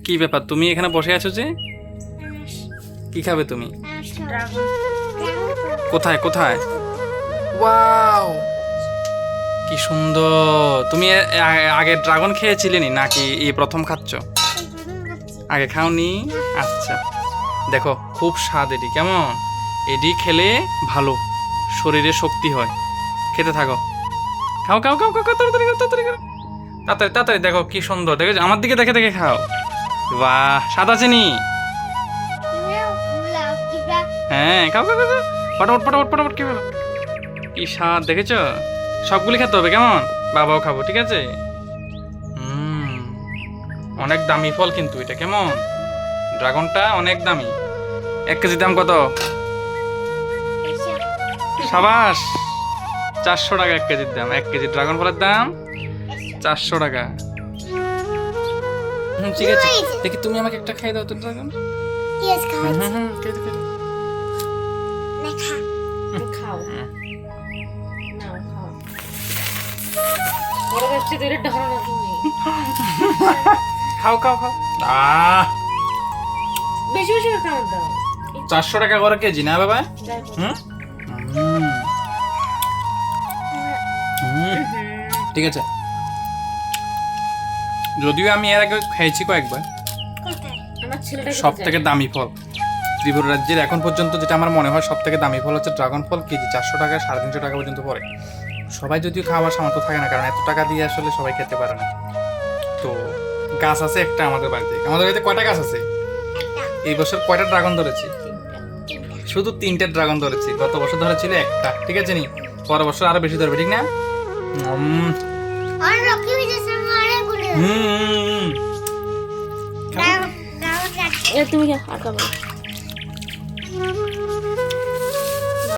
কি ব্যাপার, তুমি এখানে বসে আছো যে? কি খাবে তুমি? কোথায় কোথায়? ওয়াও, কি সুন্দর! তুমি আগে ড্রাগন খেয়েছিলে নি নাকি এই প্রথম খাচ্ছ? আগে খাওনি? আচ্ছা, দেখো খুব স্বাদ এটি। কেমন? এটি খেলে ভালো, শরীরে শক্তি হয়। খেতে থাকো, খাও খাও খাও খাও, তাড়াতাড়ি করো, তাড়াতাড়ি করো, তাড়াতাড়ি তাড়াতাড়ি। দেখো কি সুন্দর, দেখো আমার দিকে দেখে দেখে খাও। বাহ, স্বাদ আছে নি? হ্যাঁ, খাও খাও খাও, ফটাফট ফটাফট ফটাফট কি বলো, কি স্বাদ দেখেছ? সবগুলি খেতে হবে, কেমন? বাবাও খাবো, ঠিক আছে? অনেক দামি ফল কিন্তু এটা। কেমন? ড্রাগনটা অনেক দামি। 1 কেজি দাম কত? সাবাস, 400 টাকা 1 কেজির দাম। 1 কেজি ড্রাগন ফলের দাম 400 টাকা। ঠিক আছে, দেখি তুমি আমাকে একটা খাই দাও তো ড্রাগন। খেয়ে দাও, খেয়ে দাও। খাও নাও খাও। বড় বাচ্চা ধরে ঢালো না তুমি। খাও খাও খাও। বেশি বেশি করে খাও দাও। 400 টাকা করে কেজি না বাবা? দেখো। হুম হুম, ঠিক আছে। যদিও আমি এর আগে খেয়েছি কয়েকবার। আমার ছেলেটা সব থেকে দামি ফল ত্রিপুরা রাজ্যের এখন পর্যন্ত, যেটা আমার মনে হয় সব থেকে দামি ফল হচ্ছে ড্রাগন ফল। কেজি 400 টাকা, 350 টাকা পর্যন্ত পড়ে। সবাই যদিও খাওয়ার সামর্থ্য থাকে না, কারণ এত টাকা দিয়ে আসলে সবাই খেতে পারে না। তো গাছ আছে একটা আমাদের বাড়িতে। আমাদের বাড়িতে কয়টা গাছ আছে? এই বছর কয়টা ড্রাগন ধরেছি? শুধু 3টে ড্রাগন ধরেছি। গত বছর ধরেছিল একটা, ঠিক আছে নি? পরের বছর আরো বেশি ধরবে, ঠিক না? তুমি আর খাবে।